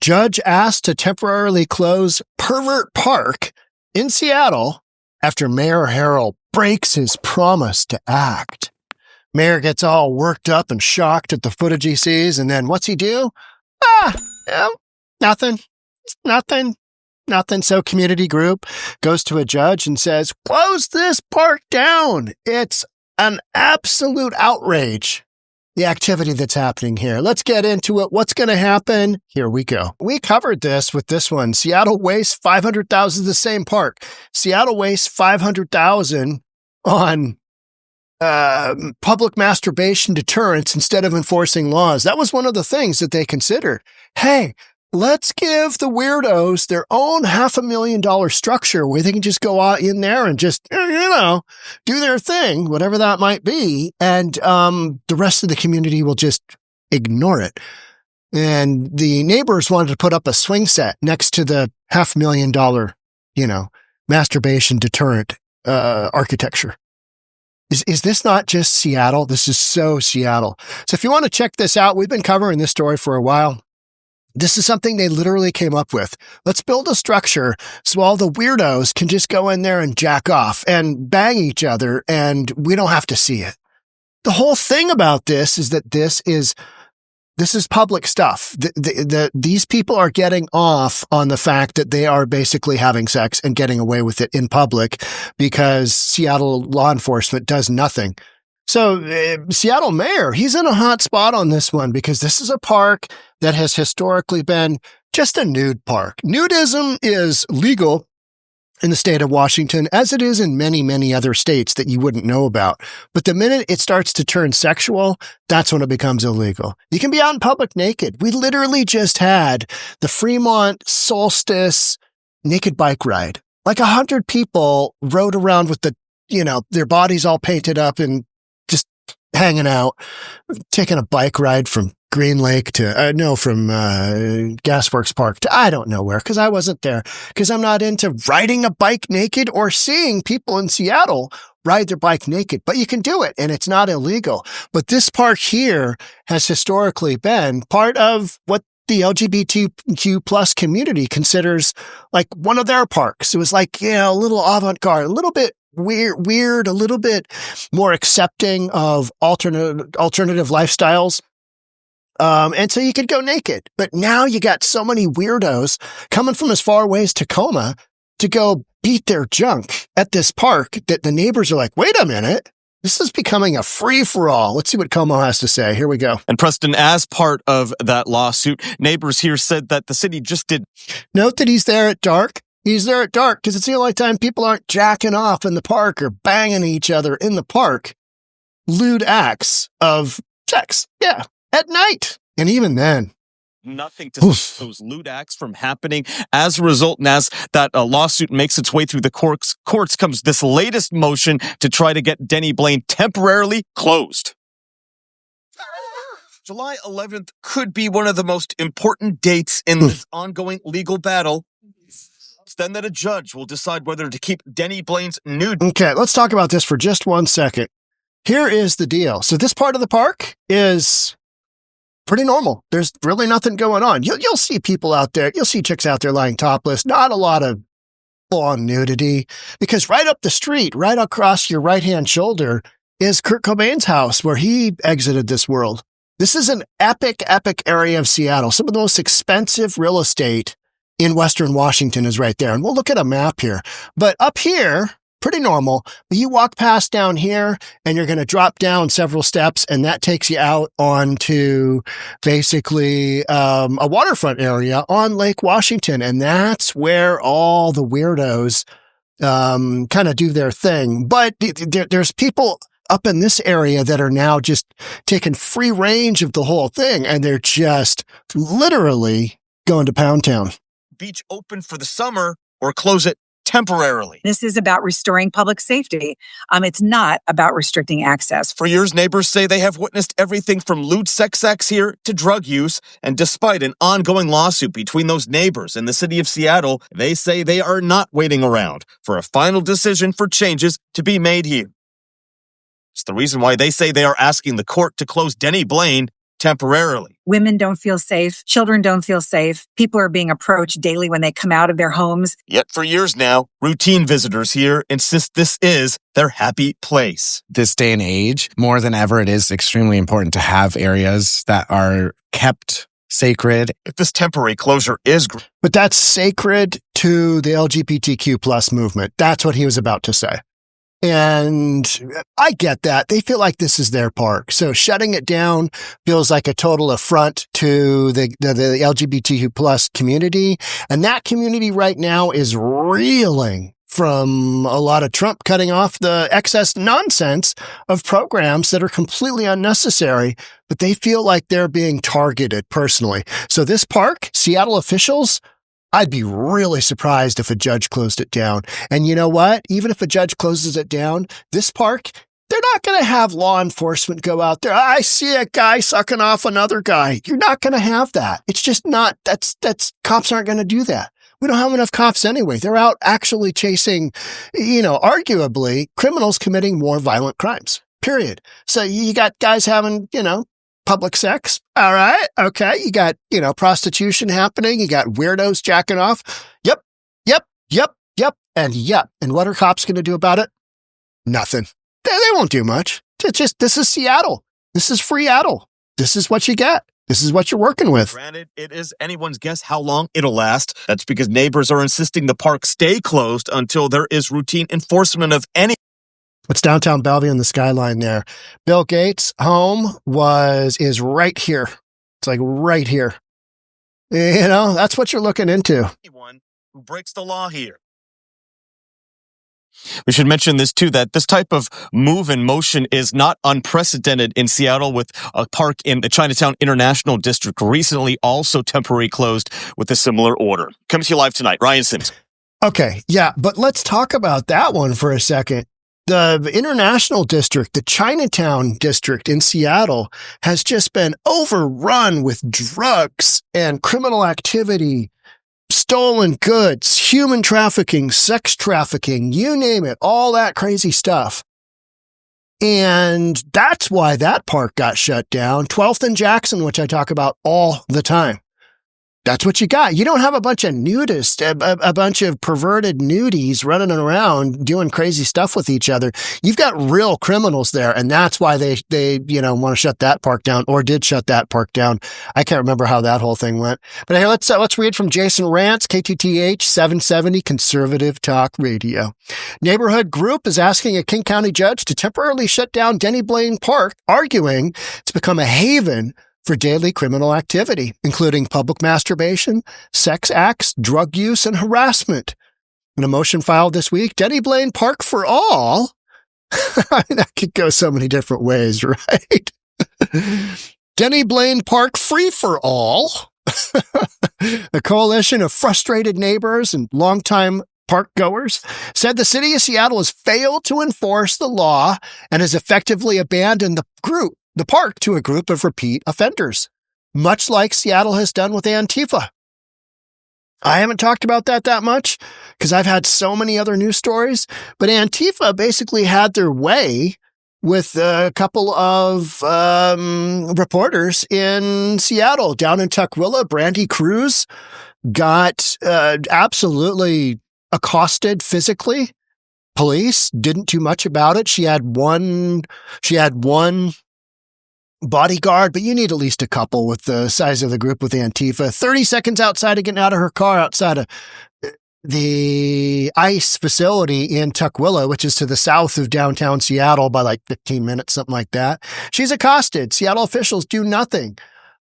Judge asked to temporarily close Pervert Park in Seattle after Mayor Harrell breaks his promise to act. Mayor gets all worked up and shocked at the footage he sees, and then what's he do? Nothing. So community group goes to a judge and says, close this park down. It's an absolute outrage, the activity that's happening here. Let's get into it. What's going to happen? Here we go. We covered this with this one. Seattle wastes $500,000, the same park. Seattle wastes $500,000 on public masturbation deterrence instead of enforcing laws. That was one of the things that they considered. Hey, let's give the weirdos their own $500,000 structure where they can just go out in there and just, do their thing, whatever that might be. And the rest of the community will just ignore it. And the neighbors wanted to put up a swing set next to the $500,000, masturbation deterrent architecture. Is this not just Seattle? This is so Seattle. So if you want to check this out, we've been covering this story for a while. This is something they literally came up with. Let's build a structure so all the weirdos can just go in there and jack off and bang each other, and we don't have to see it. The whole thing about this is that this is public stuff. These people are getting off on the fact that they are basically having sex and getting away with it in public because Seattle law enforcement does nothing. So Seattle mayor, he's in a hot spot on this one because this is a park that has historically been just a nude park. Nudism is legal in the state of Washington, as it is in many, many other states that you wouldn't know about. But the minute it starts to turn sexual, that's when it becomes illegal. You can be out in public naked. We literally just had the Fremont Solstice naked bike ride. Like 100 people rode around with their bodies all painted up and just hanging out, taking a bike ride from Green Lake from Gasworks Park to I don't know where, because I wasn't there, because I'm not into riding a bike naked or seeing people in Seattle ride their bike naked. But you can do it, and it's not illegal. But this park here has historically been part of what the LGBTQ plus community considers like one of their parks. It was like, a little avant-garde, a little bit weird, a little bit more accepting of alternative lifestyles. And so you could go naked. But now you got so many weirdos coming from as far away as Tacoma to go beat their junk at this park that the neighbors are like, wait a minute. This is becoming a free-for-all. Let's see what Como has to say. Here we go. And Preston, as part of that lawsuit, neighbors here said that the city just did. Note that he's there at dark. He's there at dark because it's the only time people aren't jacking off in the park or banging each other in the park. Lewd acts of sex. Yeah. At night. And even then. Nothing to stop those lewd acts from happening. As a result, and as that lawsuit makes its way through the courts comes this latest motion to try to get Denny Blaine temporarily closed. July 11th could be one of the most important dates in this ongoing legal battle. It's then that a judge will decide whether to keep Denny Blaine's nude. Okay, let's talk about this for just 1 second. Here is the deal. So this part of the park is pretty normal. There's really nothing going on. You'll see people out there. You'll see chicks out there lying topless. Not a lot of full-on nudity, because right up the street, right across your right-hand shoulder, is Kurt Cobain's house where he exited this world. This is an epic area of Seattle. Some of the most expensive real estate in Western Washington is right there. And we'll look at a map here. But up here, pretty normal. But you walk past down here and you're going to drop down several steps, and that takes you out onto basically a waterfront area on Lake Washington. And that's where all the weirdos kind of do their thing. But there's people up in this area that are now just taking free range of the whole thing, and they're just literally going to Pound Town. Beach open for the summer or close it temporarily. This is about restoring public safety. It's not about restricting access. For years, neighbors say they have witnessed everything from lewd sex acts here to drug use. And despite an ongoing lawsuit between those neighbors and the city of Seattle, they say they are not waiting around for a final decision for changes to be made here. It's the reason why they say they are asking the court to close Denny Blaine temporarily. Women don't feel safe. Children don't feel safe. People are being approached daily when they come out of their homes. Yet for years now, routine visitors here insist this is their happy place. This day and age, more than ever, it is extremely important to have areas that are kept sacred. If this temporary closure is... But that's sacred to the LGBTQ plus movement. That's what he was about to say. And I get that. They feel like this is their park. So shutting it down feels like a total affront to the LGBTQ plus community. And that community right now is reeling from a lot of Trump cutting off the excess nonsense of programs that are completely unnecessary, but they feel like they're being targeted personally. So this park, Seattle officials, I'd be really surprised if a judge closed it down. And you know what? Even if a judge closes it down, this park, they're not going to have law enforcement go out there. I see a guy sucking off another guy. You're not going to have that. It's just not, cops aren't going to do that. We don't have enough cops anyway. They're out actually chasing, arguably criminals committing more violent crimes, period. So you got guys having, public sex. All right. Okay. You got, prostitution happening. You got weirdos jacking off. Yep. And yep. And what are cops going to do about it? Nothing. They won't do much. This is Seattle. This is Freeattle. This is what you get. This is what you're working with. Granted, it is anyone's guess how long it'll last. That's because neighbors are insisting the park stay closed until there is routine enforcement of any. It's downtown Bellevue in the skyline there. Bill Gates' home is right here. It's like right here. That's what you're looking into. Anyone who breaks the law here. We should mention this too, that this type of move in motion is not unprecedented in Seattle, with a park in the Chinatown International District recently also temporarily closed with a similar order. Coming to you live tonight, Ryan Sims. Okay, yeah, but let's talk about that one for a second. The International District, the Chinatown District in Seattle, has just been overrun with drugs and criminal activity, stolen goods, human trafficking, sex trafficking, you name it, all that crazy stuff. And that's why that park got shut down. 12th and Jackson, which I talk about all the time. That's what you got. You don't have a bunch of nudists, a bunch of perverted nudies running around doing crazy stuff with each other. You've got real criminals there, and that's why they want to shut that park down, or did shut that park down. I can't remember how that whole thing went. But hey, let's read from Jason Rantz, KTTH 770 Conservative Talk Radio. Neighborhood group is asking a King County judge to temporarily shut down Denny Blaine Park, arguing it's become a haven for daily criminal activity, including public masturbation, sex acts, drug use, and harassment. In a motion filed this week, Denny Blaine Park for all. That could go so many different ways, right? Denny Blaine Park free for all. A coalition of frustrated neighbors and longtime park goers said the city of Seattle has failed to enforce the law and has effectively abandoned the park to a group of repeat offenders, much like Seattle has done with Antifa. I haven't talked about that much because I've had so many other news stories, but Antifa basically had their way with a couple of reporters in Seattle. Down in Tukwila, Brandy Cruz got absolutely accosted physically. Police didn't do much about it. She had one bodyguard, but you need at least a couple with the size of the group with Antifa. 30 seconds outside of getting out of her car outside of the ICE facility in Tukwila, which is to the south of downtown Seattle by like 15 minutes, something like that. She's accosted. Seattle officials do nothing.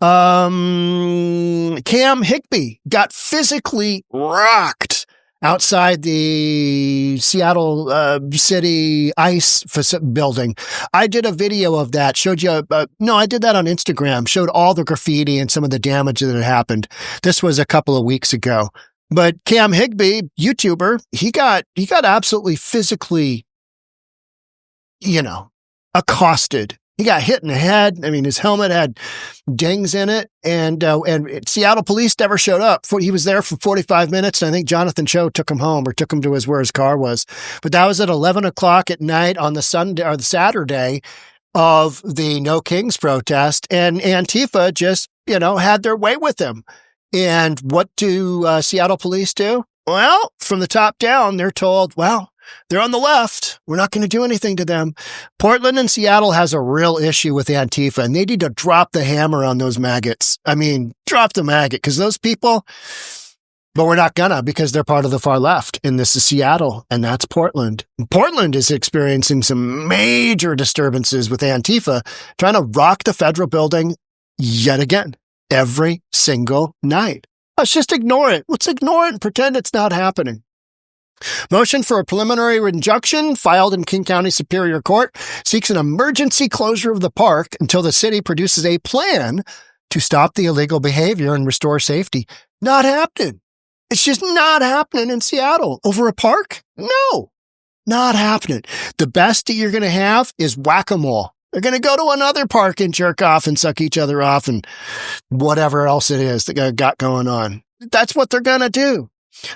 Cam Higbee got physically rocked outside the Seattle City ICE building. I did a video of that, showed you, I did that on Instagram, showed all the graffiti and some of the damage that had happened. This was a couple of weeks ago. But Cam Higbee, YouTuber, he got absolutely physically, accosted. He got hit in the head. I mean, his helmet had dings in it, and Seattle police never showed up. He was there for 45 minutes, and I think Jonathan Cho took him home or took him to where his car was. But that was at 11 o'clock at night on the Sunday or the Saturday, of the No Kings protest, and Antifa just, had their way with them. And what do Seattle police do? Well, from the top down, they're told, well, they're on the left. We're not going to do anything to them. Portland and Seattle has a real issue with Antifa, and they need to drop the hammer on those maggots. I mean, drop the maggot, because those people, but we're not gonna, because they're part of the far left. And this is Seattle, and that's Portland. Portland is experiencing some major disturbances with Antifa, trying to rock the federal building yet again, every single night. Let's just ignore it. Let's ignore it and pretend it's not happening. Motion for a preliminary injunction filed in King County Superior Court seeks an emergency closure of the park until the city produces a plan to stop the illegal behavior and restore safety. Not happening. It's just not happening in Seattle. Over a park? No, not happening. The best that you're going to have is whack-a-mole. They're going to go to another park and jerk off and suck each other off and whatever else it is that got going on. That's what they're going to do.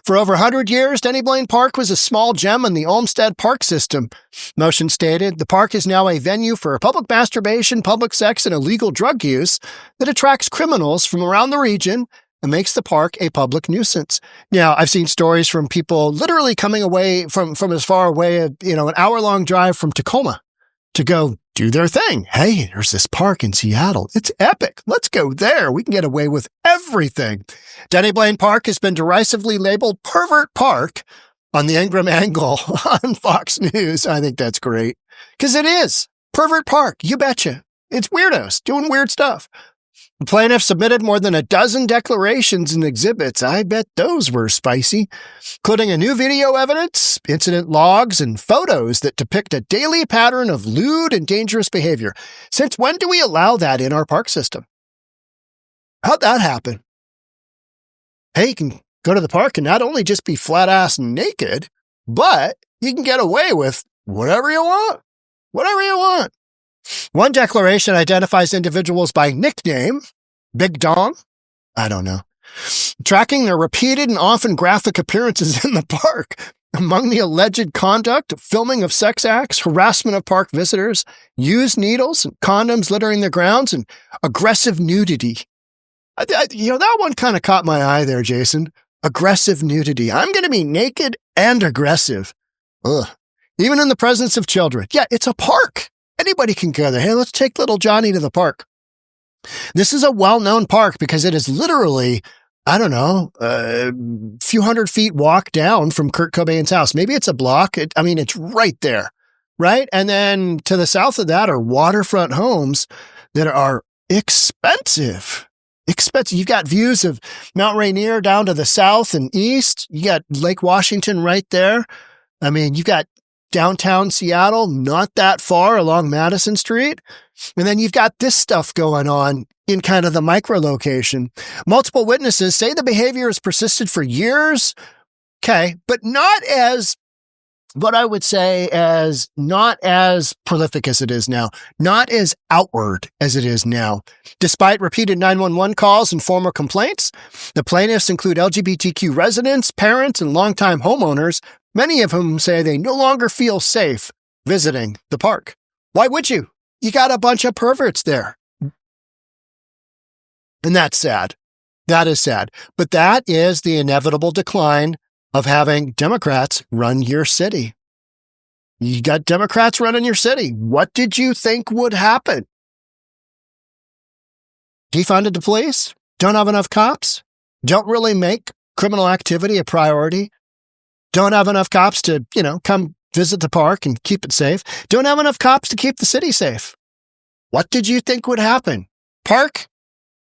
For over 100 years, Denny Blaine Park was a small gem in the Olmsted Park system. Motion stated, the park is now a venue for public masturbation, public sex, and illegal drug use that attracts criminals from around the region and makes the park a public nuisance. Now, I've seen stories from people literally coming away from as far away as, an hour-long drive from Tacoma to go do their thing. Hey, there's this park in Seattle. It's epic. Let's go there. We can get away with everything. Denny Blaine Park has been derisively labeled Pervert Park on the Ingram Angle on Fox News. I think that's great. Because it is. Pervert Park. You betcha. It's weirdos doing weird stuff. The plaintiff submitted more than a dozen declarations and exhibits. I bet those were spicy, including a new video evidence, incident logs, and photos that depict a daily pattern of lewd and dangerous behavior. Since when do we allow that in our park system? How'd that happen? Hey, you can go to the park and not only just be flat-ass naked, but you can get away with whatever you want. Whatever you want. One declaration identifies individuals by nickname, Big Dong, I don't know, tracking their repeated and often graphic appearances in the park. Among the alleged conduct, filming of sex acts, harassment of park visitors, used needles and condoms littering the grounds, and aggressive nudity. That one kind of caught my eye there, Jason. Aggressive nudity. I'm going to be naked and aggressive. Ugh. Even in the presence of children. Yeah, it's a park. Anybody can go there. Hey, let's take little Johnny to the park. This is a well-known park because it is literally, a few hundred feet walk down from Kurt Cobain's house. Maybe it's a block. It's right there, right? And then to the south of that are waterfront homes that are expensive. You've got views of Mount Rainier down to the south and east. You got Lake Washington right there. You've got downtown Seattle, not that far along Madison Street. And then you've got this stuff going on in kind of the micro location. Multiple witnesses say the behavior has persisted for years. Okay, but not as, what I would say as, not as prolific as it is now, not as outward as it is now. Despite repeated 911 calls and formal complaints, the plaintiffs include LGBTQ residents, parents, and longtime homeowners, many of whom say they no longer feel safe visiting the park. Why would you? You got a bunch of perverts there. And that's sad. That is sad. But that is the inevitable decline of having Democrats run your city. You got Democrats running your city. What did you think would happen? Defunded the police? Don't have enough cops? Don't really make criminal activity a priority? Don't have enough cops to, come visit the park and keep it safe. Don't have enough cops to keep the city safe. What did you think would happen? Park?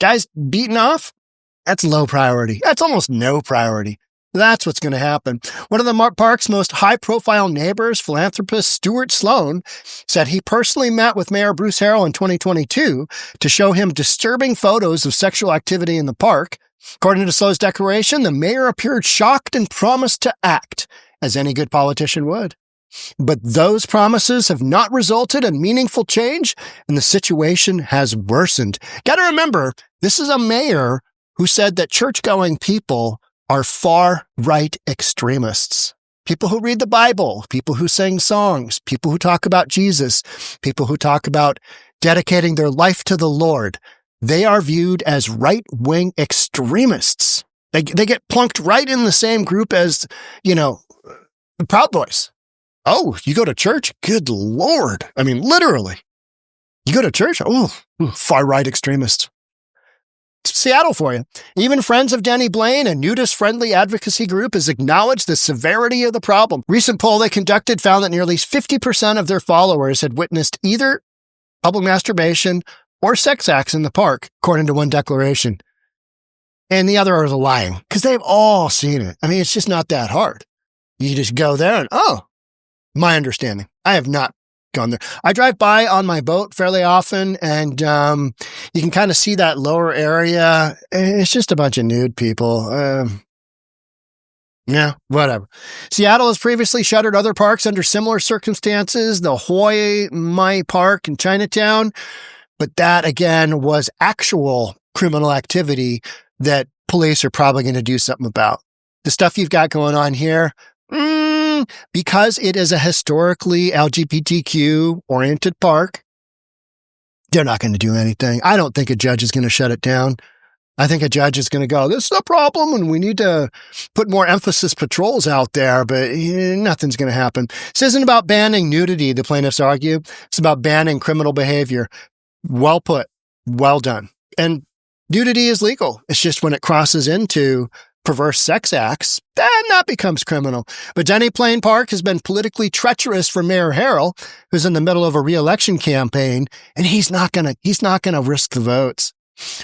Guys beaten off? That's low priority. That's almost no priority. That's what's going to happen. One of the park's most high-profile neighbors, philanthropist Stuart Sloan, said he personally met with Mayor Bruce Harrell in 2022 to show him disturbing photos of sexual activity in the park. According to Sloan's declaration, the mayor appeared shocked and promised to act, as any good politician would. But those promises have not resulted in meaningful change, and the situation has worsened. Got to remember, this is a mayor who said that church-going people are far-right extremists. People who read the Bible, people who sing songs, people who talk about Jesus, people who talk about dedicating their life to the Lord, they are viewed as right-wing extremists. They get plunked right in the same group as, the Proud Boys. Oh, you go to church? Good Lord. I mean, literally. You go to church? Oh, far-right extremists. Seattle for you. Even Friends of Denny Blaine, a nudist-friendly advocacy group, has acknowledged the severity of the problem. Recent poll they conducted found that nearly 50% of their followers had witnessed either public masturbation or sex acts in the park, according to one declaration. And the other are lying, because they've all seen it. I mean, it's just not that hard. You just go there and, my understanding. I have not gone there. I drive by on my boat fairly often, and you can kind of see that lower area. It's just a bunch of nude people. Yeah, whatever. Seattle has previously shuttered other parks under similar circumstances, the Hoi Mai Park in Chinatown, but that, again, was actual criminal activity that police are probably going to do something about. The stuff you've got going on here, because it is a historically LGBTQ-oriented park, they're not going to do anything. I don't think a judge is going to shut it down. I think a judge is going to go, this is a problem, and we need to put more emphasis patrols out there, but nothing's going to happen. This isn't about banning nudity, the plaintiffs argue. It's about banning criminal behavior. Well put. Well done. And nudity is legal. It's just when it crosses into perverse sex acts, then that becomes criminal. But Denny Blaine Park has been politically treacherous for Mayor Harrell, who's in the middle of a re-election campaign, and he's not gonna risk the votes.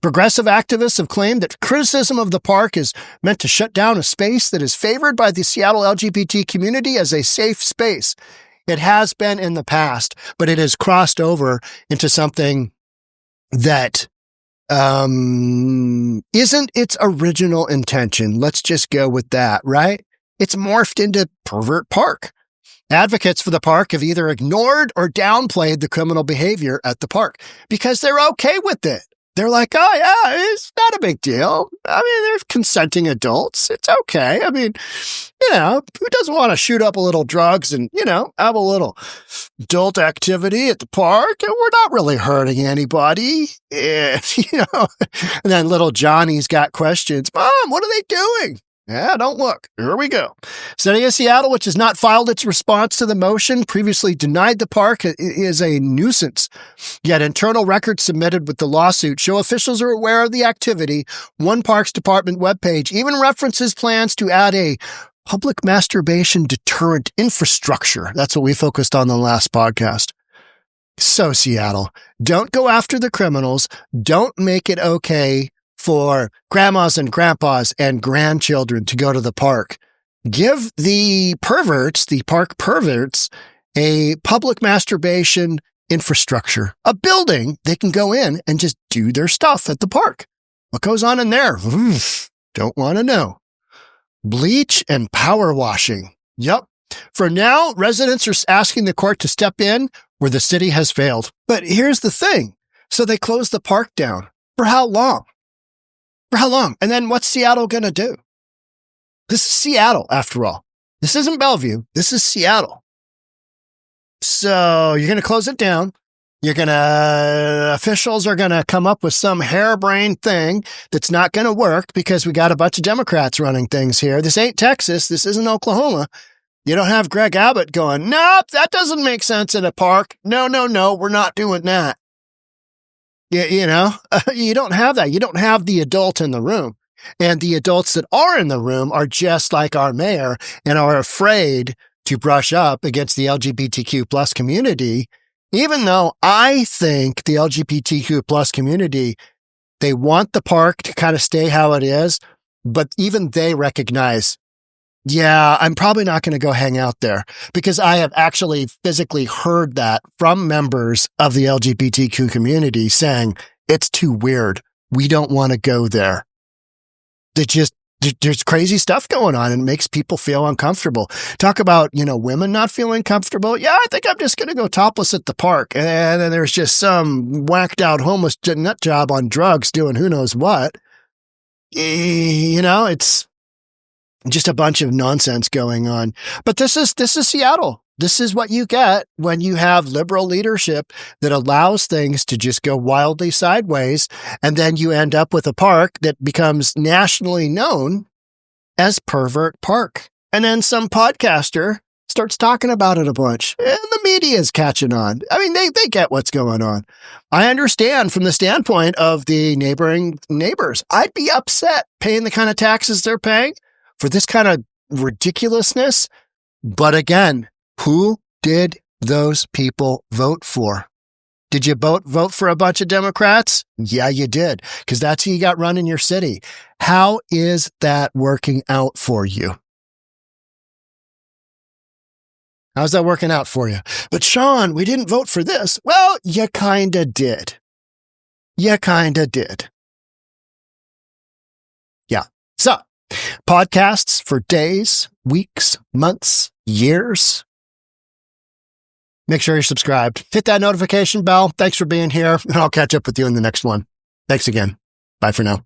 Progressive activists have claimed that criticism of the park is meant to shut down a space that is favored by the Seattle LGBT community as a safe space. It has been in the past, but it has crossed over into something that isn't its original intention. Let's just go with that, right? It's morphed into Pervert Park. Advocates for the park have either ignored or downplayed the criminal behavior at the park because they're okay with it. They're like, oh, yeah, it's not a big deal. I mean, they're consenting adults. It's okay. I mean, who doesn't want to shoot up a little drugs and, have a little adult activity at the park? And we're not really hurting anybody. And then little Johnny's got questions. Mom, what are they doing? Yeah, don't look. Here we go. City of Seattle, which has not filed its response to the motion, previously denied the park is a nuisance. Yet internal records submitted with the lawsuit show officials are aware of the activity. One Parks Department webpage even references plans to add a public masturbation deterrent infrastructure. That's what we focused on the last podcast. So, Seattle, don't go after the criminals. Don't make it okay for grandmas and grandpas and grandchildren to go to the park. Give the perverts, the park perverts, a public masturbation infrastructure, a building they can go in and just do their stuff at the park. What goes on in there? Don't want to know. Bleach and power washing. Yep. For now, residents are asking the court to step in where the city has failed. But here's the thing. So they closed the park down. For how long? For how long? And then what's Seattle going to do? This is Seattle, after all. This isn't Bellevue. This is Seattle. So you're going to close it down. Officials are going to come up with some harebrained thing that's not going to work because we got a bunch of Democrats running things here. This ain't Texas. This isn't Oklahoma. You don't have Greg Abbott going, nope, that doesn't make sense in a park. No, we're not doing that. You don't have that. You don't have the adult in the room. And the adults that are in the room are just like our mayor and are afraid to brush up against the LGBTQ plus community, even though I think the LGBTQ plus community, they want the park to kind of stay how it is, but even they recognize, yeah, I'm probably not going to go hang out there because I have actually physically heard that from members of the LGBTQ community saying, it's too weird. We don't want to go there. There's crazy stuff going on and it makes people feel uncomfortable. Talk about, women not feeling comfortable. Yeah, I think I'm just going to go topless at the park. And then there's just some whacked out homeless nut job on drugs doing who knows what. It's Just a bunch of nonsense going on. But this is Seattle. This is what you get when you have liberal leadership that allows things to just go wildly sideways. And then you end up with a park that becomes nationally known as Pervert Park. And then some podcaster starts talking about it a bunch. And the media is catching on. I mean, they get what's going on. I understand from the standpoint of the neighboring neighbors. I'd be upset paying the kind of taxes they're paying for this kind of ridiculousness. But again, who did those people vote for? Did you vote for a bunch of Democrats? Yeah, you did, because that's who you got running your city. How is that working out for you? How's that working out for you? But Sean, we didn't vote for this. Well, you kind of did. You kind of did. Yeah. So, podcasts for days, weeks, months, years. Make sure you're subscribed. Hit that notification bell. Thanks for being here, and I'll catch up with you in the next one. Thanks again. Bye for now.